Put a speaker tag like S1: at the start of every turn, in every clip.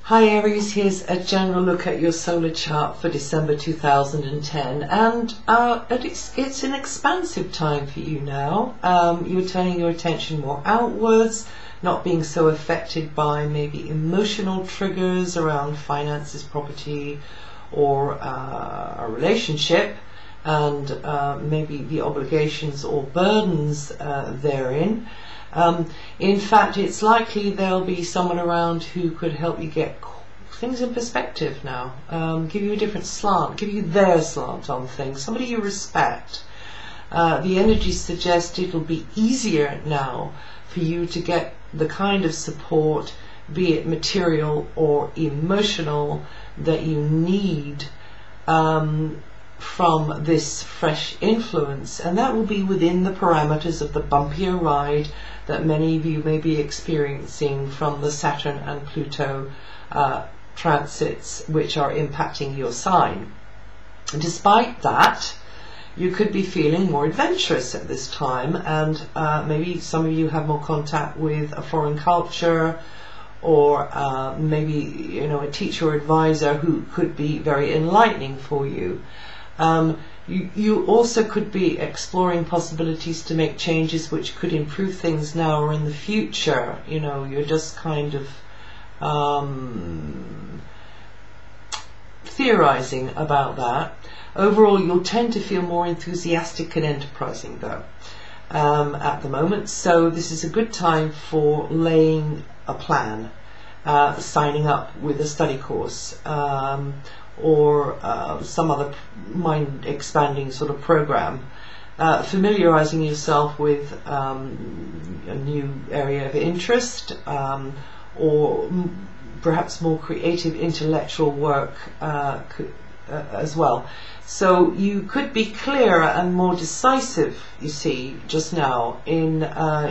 S1: Hi Aries, here's a general look at your solar chart for December 2010, and it's an expansive time for you now. You're turning your attention more outwards, not being so affected by maybe emotional triggers around finances, property, or a relationship, and maybe the obligations or burdens therein. In fact, it's likely there'll be someone around who could help you get things in perspective now, give you a different slant, give you their slant on things, somebody you respect. The energy suggests it'll be easier now for you to get the kind of support, be it material or emotional, that you need from this fresh influence, and that will be within the parameters of the bumpier ride that many of you may be experiencing from the Saturn and Pluto transits, which are impacting your sign. And despite that, you could be feeling more adventurous at this time, and maybe some of you have more contact with a foreign culture, or maybe a teacher or advisor who could be very enlightening for you. You also could be exploring possibilities to make changes which could improve things now or in the future. You're just kind of theorizing about that. Overall, you'll tend to feel more enthusiastic and enterprising though at the moment. So this is a good time for laying a plan, signing up with a study course, or some other mind expanding sort of program, familiarizing yourself with a new area of interest, or perhaps more creative intellectual work as well. So you could be clearer and more decisive, you see, just now in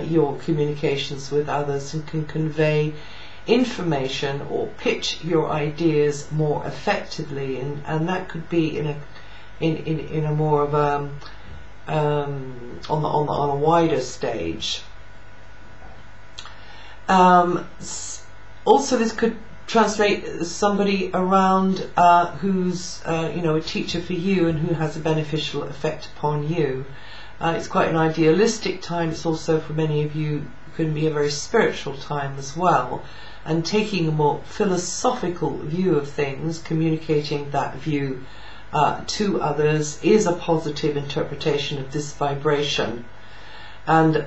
S1: your communications with others, and can convey information or pitch your ideas more effectively, and that could be in a more of a on a wider stage. Also, this could translate as somebody around who's a teacher for you and who has a beneficial effect upon you. It's quite an idealistic time. It's also, for many of you, can be a very spiritual time as well, and taking a more philosophical view of things, communicating that view to others, is a positive interpretation of this vibration. And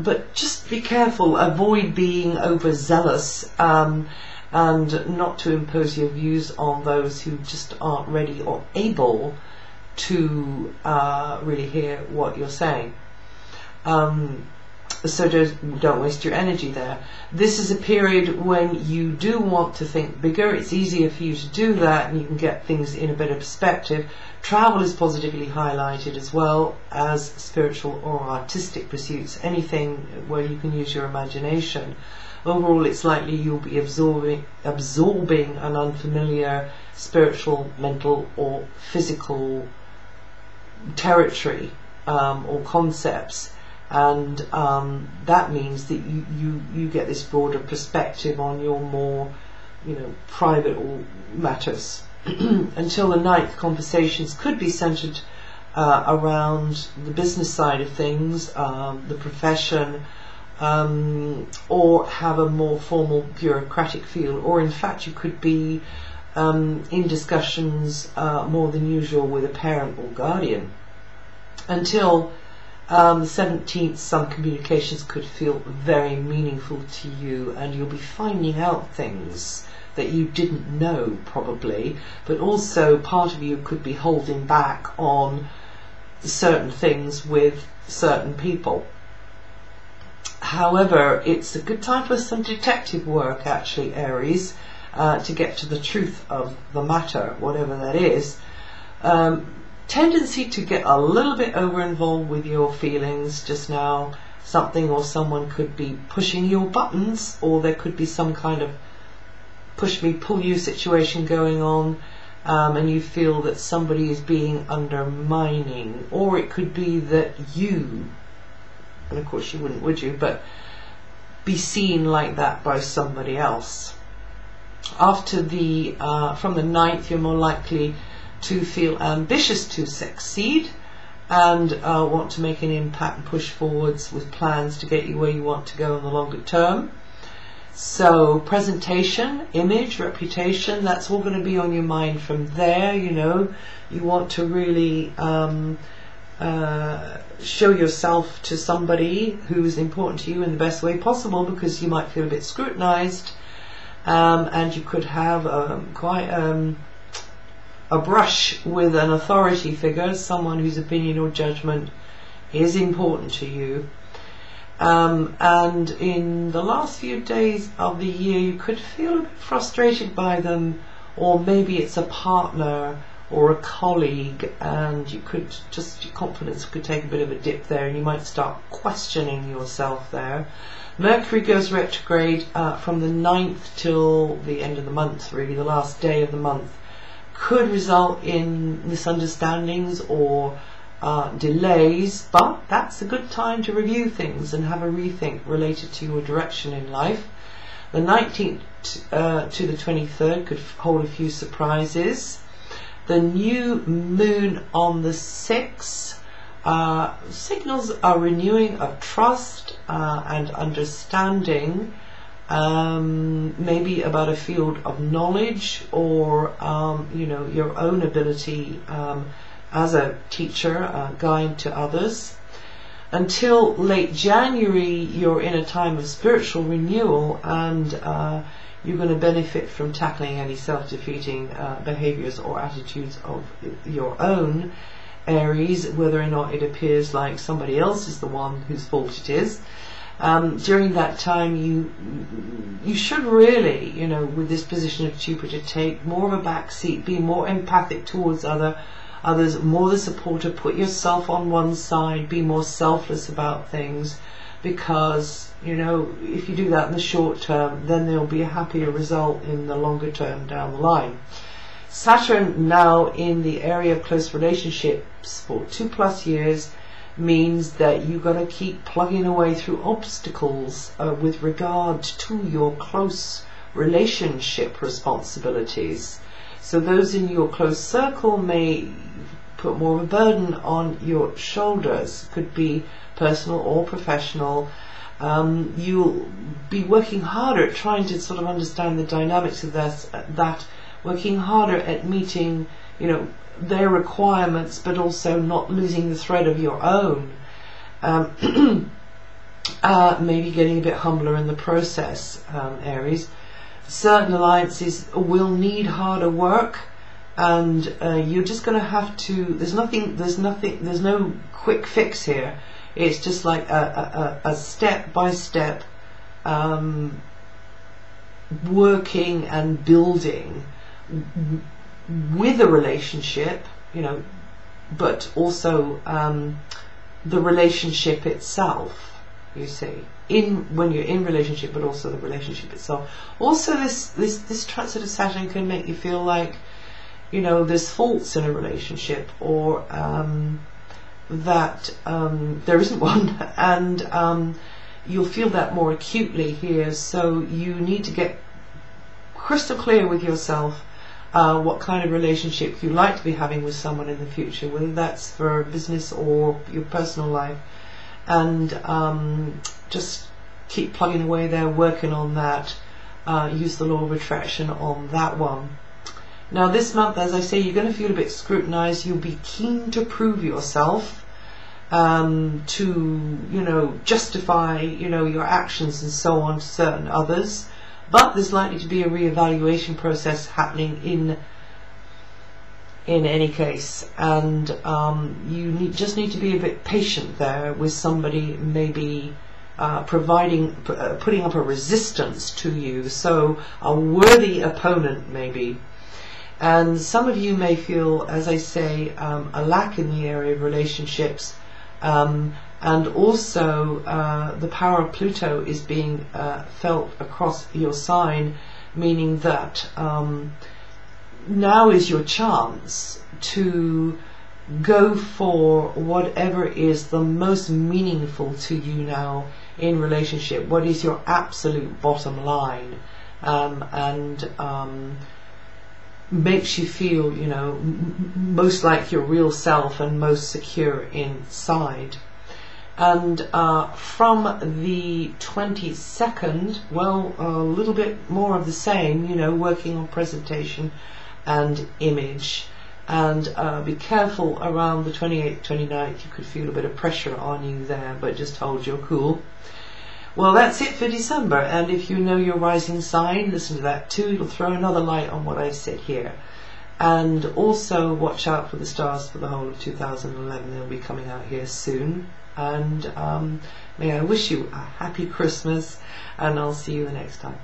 S1: but just be careful, avoid being overzealous, and not to impose your views on those who just aren't ready or able to really hear what you're saying. So don't waste your energy there. This is a period when you do want to think bigger. It's easier for you to do that, and you can get things in a better perspective. Travel is positively highlighted, as well as spiritual or artistic pursuits, anything where you can use your imagination. Overall, it's likely you'll be absorbing an unfamiliar spiritual, mental or physical territory or concepts. And that means that you get this broader perspective on your more private matters. Until the 9th, conversations could be centered around the business side of things, the profession, or have a more formal bureaucratic feel, or in fact you could be in discussions more than usual with a parent or guardian. Until the 17th, some communications could feel very meaningful to you, and you'll be finding out things that you didn't know probably, but also part of you could be holding back on certain things with certain people. However, it's a good time for some detective work, actually, Aries, to get to the truth of the matter, whatever that is. Tendency to get a little bit over involved with your feelings just now. Something or someone could be pushing your buttons, or there could be some kind of push me pull you situation going on, and you feel that somebody is being undermining, or it could be that you, and of course you wouldn't, would you, but be seen like that by somebody else. after the from the 9th, you're more likely to feel ambitious to succeed and want to make an impact and push forwards with plans to get you where you want to go in the longer term. So presentation, image, reputation, that's all going to be on your mind from there. You know, you want to really show yourself to somebody who's important to you in the best way possible, because you might feel a bit scrutinized, and you could have quite a brush with an authority figure, someone whose opinion or judgment is important to you. And in the last few days of the year, you could feel a bit frustrated by them, or maybe it's a partner or a colleague, and you could just, your confidence could take a bit of a dip there, and you might start questioning yourself there. Mercury goes retrograde from the 9th till the end of the month, really, the last day of the month. Could result in misunderstandings or delays, but that's a good time to review things and have a rethink related to your direction in life. The 19th to the 23rd could hold a few surprises. The new moon on the 6th signals a renewing of trust and understanding, maybe about a field of knowledge, or you know, your own ability as a teacher, guide to others. Until late January, you're in a time of spiritual renewal, and you're going to benefit from tackling any self-defeating behaviors or attitudes of your own, Aries, whether or not it appears like somebody else is the one whose fault it is. During that time, you should really, you know, with this position of Jupiter, take more of a back seat, be more empathic towards others, more the supporter, put yourself on one side, be more selfless about things, because, you know, if you do that in the short term, then there'll be a happier result in the longer term down the line. Saturn now in the area of close relationships for 2+ years means that you've got to keep plugging away through obstacles with regard to your close relationship responsibilities. So those in your close circle may put more of a burden on your shoulders. Could be personal or professional. You'll be working harder at trying to sort of understand the dynamics of that, working harder at meeting, you know, their requirements, but also not losing the thread of your own. Maybe getting a bit humbler in the process, Aries. Certain alliances will need harder work, and you're just going to have to. There's no quick fix here. It's just like a step-by-step working and building with a relationship, you know, but also the relationship itself, you see, when you're in relationship, but also the relationship itself. Also, this transit of Saturn can make you feel like, you know, there's faults in a relationship, or that there isn't one, and you'll feel that more acutely here. So you need to get crystal clear with yourself what kind of relationship you like to be having with someone in the future, whether that's for business or your personal life, and just keep plugging away there, working on that. Use the law of attraction on that one. Now this month, as I say, you're going to feel a bit scrutinized. You'll be keen to prove yourself, to, you know, justify, you know, your actions and so on to certain others. But there's likely to be a re-evaluation process happening in any case, and you just need to be a bit patient there with somebody, maybe putting up a resistance to you, so a worthy opponent maybe. And some of you may feel, as I say, a lack in the area of relationships, and also the power of Pluto is being felt across your sign, meaning that now is your chance to go for whatever is the most meaningful to you now in relationship. What is your absolute bottom line? and makes you feel, you know, most like your real self and most secure inside. And from the 22nd, well, a little bit more of the same, you know, working on presentation and image. And be careful around the 28th, 29th, you could feel a bit of pressure on you there, but just hold your cool. Well, that's it for December, and if you know your rising sign, listen to that too. It'll throw another light on what I've said here. And also watch out for the stars for the whole of 2011. They'll be coming out here soon. And may I wish you a happy Christmas, and I'll see you the next time.